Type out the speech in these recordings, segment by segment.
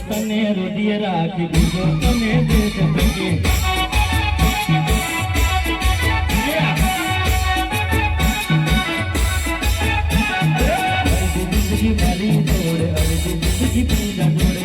તને હૃદય રાખી દીધો તને દેશ સકે મારી જોડે અડધી જિંદગી પૂજા જોડે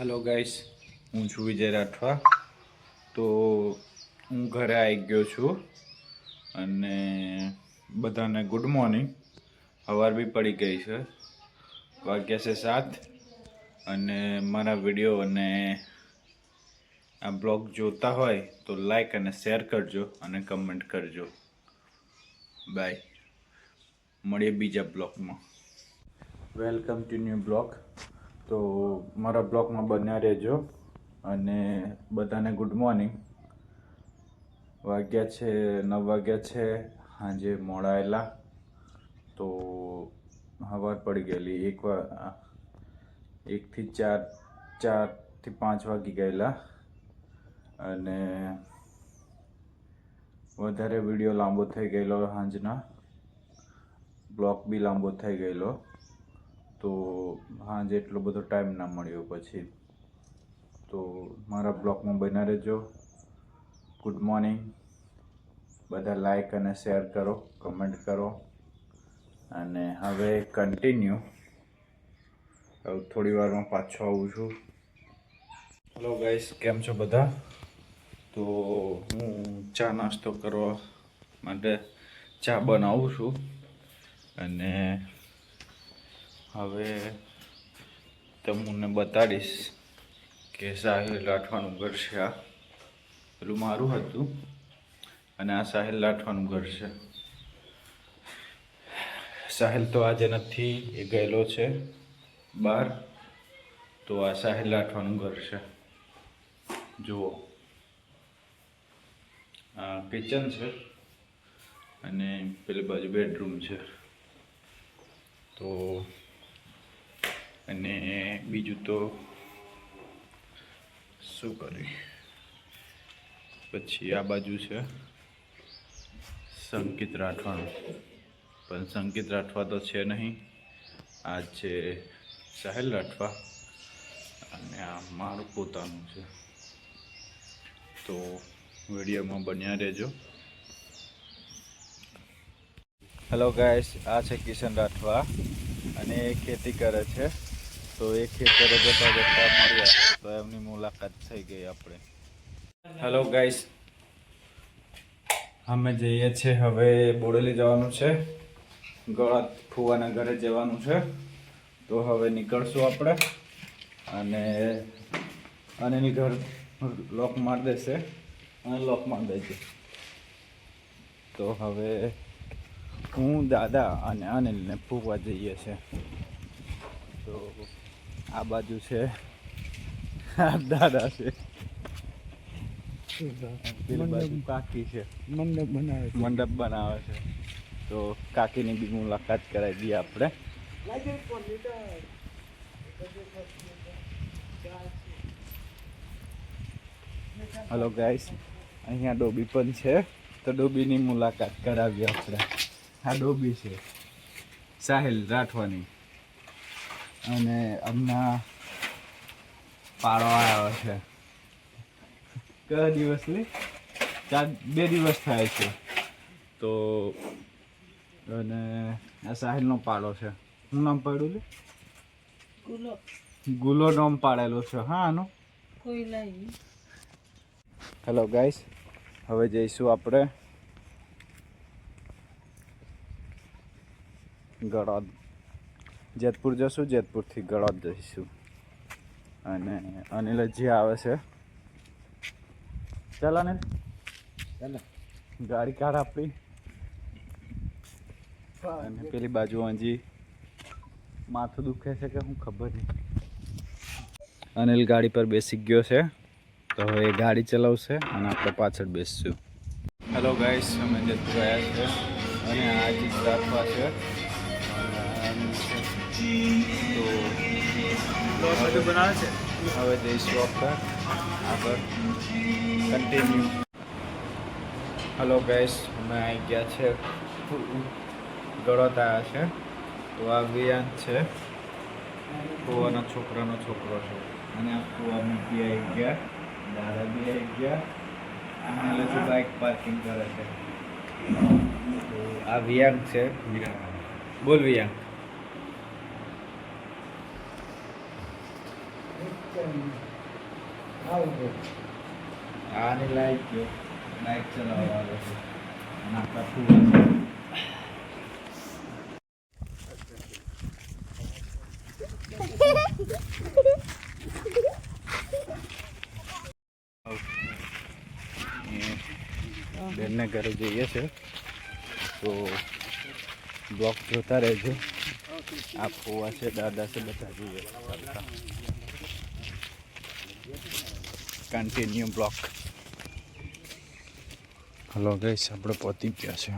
હેલો ગાઈસ, હું છું વિજય રાઠવા. તો હું ઘરે આવી ગયો છું અને બધાને ગુડ મોર્નિંગ. સવાર બી પડી ગઈ છે, વાગ્યા છે 7 અને મારા વિડીયો અને આ બ્લોગ જોતા હોય તો લાઈક અને શેર કરજો અને કમેન્ટ કરજો. બાય, મળીએ બીજા બ્લોગમાં. Welcome to new blog. તો મારા બ્લોગમાં બન્યા રહેજો અને બધાને ગુડ મોર્નિંગ. વાગ્યા છે 9 વાગ્યા છે, સાંજે મોડા આવેલા તો સવાર પડી ગયેલી. 1 થી 4 થી 5 વાગી ગયેલા અને વધારે વિડીયો લાંબો થઈ ગયેલો. સાંજના બ્લોગ બી લાંબો થઈ ગયેલો તો સાંજે એટલો બધો ટાઈમ ના મળ્યો. પછી તો મારા બ્લોગમાં બન્યા રહેજો. Good morning. બધા લાઈક અને શેર કરો, કમેન્ટ કરો અને હવે કન્ટિન્યુ. થોડી વારમાં પાછો આવું છું. હેલો ગાઈસ, કેમ છો બધા? તો હું ચા નાસ્તો કરવા માટે ચા બનાવું છું અને હવે તમને બતાડીશ કે સાહિલ રાઠવાનું ઘર છે. આ પેલું મારું હતું અને આ સાહિલ રાઠવાનું ઘર છે. સાહિલ તો આજે નથી, એ ગયેલો છે બહાર. તો આ સાહિલ રાઠવાનું ઘર છે. જુઓ, આ કિચન છે અને પેલી બાજુ બેડરૂમ છે. તો અને બીજું તો શું કરી, પછી આ બાજુ છે સંકિત રાઠવાનું, પણ સંકિત રાઠવા તો છે નહીં. આ છે સાહિલ રાઠવા અને આ મારું પોતાનું છે. તો વિડીયોમાં બન્યા રહેજો. હેલો ગાઈસ, આ છે કિશન રાઠવા અને એ ખેતી કરે છે. તો એ ખેતરે જતા જતા મળ્યા તો એમની મુલાકાત થઈ ગઈ આપણે. હેલો ગાઈસ, અમે જઈએ છીએ હવે બોડેલી જવાનું છે, ગળા ફુવાના ઘરે જવાનું છે. તો હવે નીકળશું આપણે અને એની ઘર લોક મારી દેશે અને લોક મારી દેજે. તો હવે હું, દાદા અને અનિલને ફૂવા જઈએ છે. તો આ બાજુ છે આ દાદા છે, પેલી બાજુ કાકી છે, મંડપ બનાવે છે. તો કાકીની બી મુલાકાત કરાવી દઈએ આપણે. હલો ગાઈસ, અહીંયા ડોબી પણ છે. તો ડોબીની મુલાકાત કરાવીએ આપણે. આ ડોબી છે સાહિલ રાઠવાની અને હમણાં પાડો આવ્યો છે. કયા દિવસની 2 દિવસ થાય છે. તો અને આ સાહિલનો પાડો છે. શું નામ પાડ્યું લે? ગુલો નામ પાડેલો છે. હા, આનો હેલો ગાઈસ, હવે જઈશું આપણે ગળોદ. જેતપુર જશું, જેતપુરથી ગળોદ જઈશું. અને અનિલ હજી આવે છે. ચાલ અનિલ, ચાલો ગાડી કાર આપણી. અને પેલી બાજુ હજી માથું દુખે છે કે હું ખબર નહીં. અનિલ ગાડી પર બેસી ગયો છે. તો હવે એ ગાડી ચલાવશે અને આપણે પાછળ બેસીશું. હેલો ગાઈસ, અમે જેતપુર આવ્યા છે અને આ જીત રાખવા છે. તો બધું બનાવે છે. હવે જઈશું આપણે આગળ કન્ટિન્યુ. હેલો ગાઈસ, અમે આવી ગયા છે ગળોદ આવ્યા છે. તો આ વિયાન છે, ફુવાના છોકરાનો છોકરો છે. અને આ ફુવા બી આવી ગયા, દાદા બી આવી ગયા અને હજુ બાઇક પાર્કિંગ કરે છે. તો આ વિયાંગ છે. બોલ વિયાંગ. આને લાઈક ગયો, બાઇક ચલાવવા આવે છે અને આપણા ફુવા છે. બેનને ઘરે જઈએ છે. તો બ્લોક જોતા રહેજો. આ ફુવા છે, દાદા છે, બધા જોઈએ. Continue block. હલો ગાઈસ, આપણે પહોંચી ગયા છે.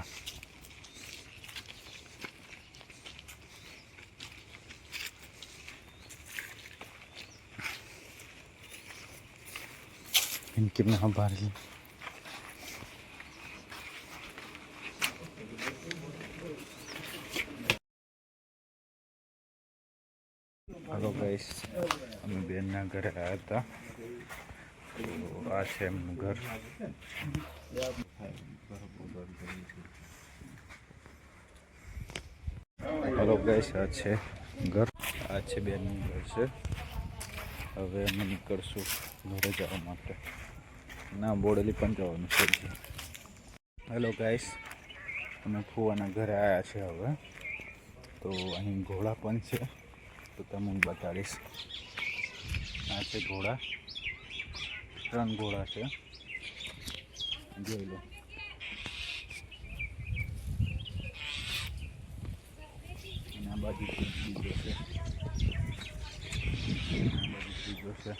इनके में हम बाहर ही हेलो गाइस, અમે બેનના ઘરે આવ્યા હતા. તો આ છે એમનું ઘર. હેલો ગાઈસ, આ છે ઘર. આ છે બેનનું ઘર છે. હવે અમે નીકળશું ઘરે જવા માટે. ના, બોડેલી પણ જવાનું છે. હેલો ગાઈસ, અમે ફુવાના ઘરે આવ્યા છે હવે. તો અહીં ઘોડા પણ છે, તો તમને બતાડીશ. આ છે ઘોડા, 3 ઘોડા છે, જોઈ લો. બાજુ બીજો છે, આ બાજુ ત્રીજો છે.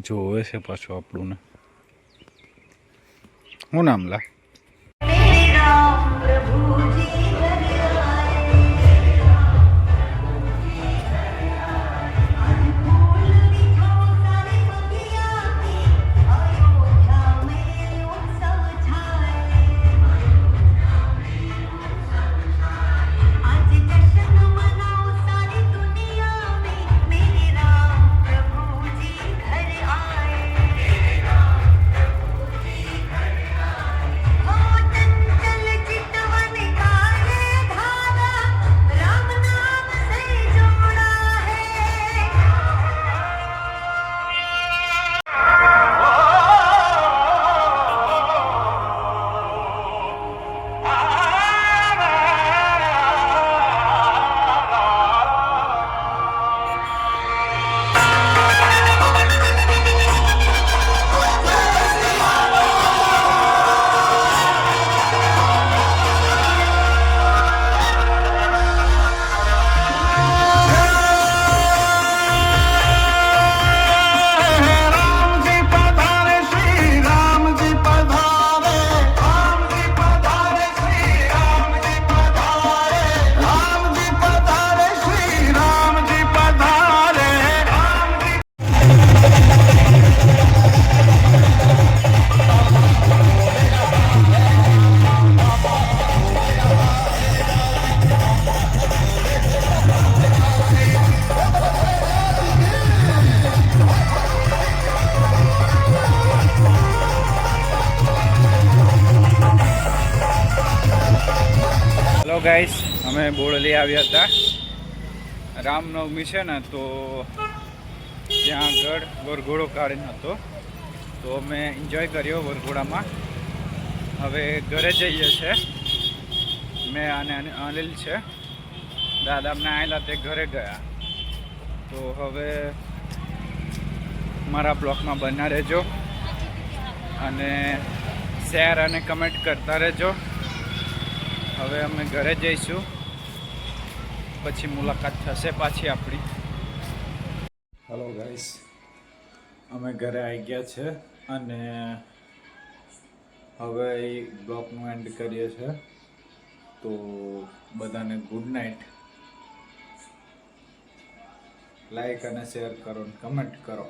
જોવે છે પાછું આપણું ને. શું નામ લા? હેલો ગાઈસ, અમે બોડલી આવ્યા હતા. રામનવમી છે ને, તો ત્યાં આગળ વરઘોડો કાઢીને હતો, તો અમે એન્જોય કર્યો વરઘોડામાં. હવે ઘરે જઈએ છે. મેં અને અનિલ છે, દાદા અમને આવેલા તે ઘરે ગયા. તો હવે મારા બ્લોગમાં બના રહેજો અને શેર અને કમેન્ટ કરતા રહેજો. હવે અમે ઘરે જઈશું, પછી મુલાકાત થશે પાછી આપણી. હેલો ગાઈસ, અમે ઘરે આવી ગયા છે અને હવે એ બ્લોગનું એન્ડ કરીએ છીએ. તો બધાને ગુડ નાઇટ. લાઈક અને શેર કરો અને કમેન્ટ કરો.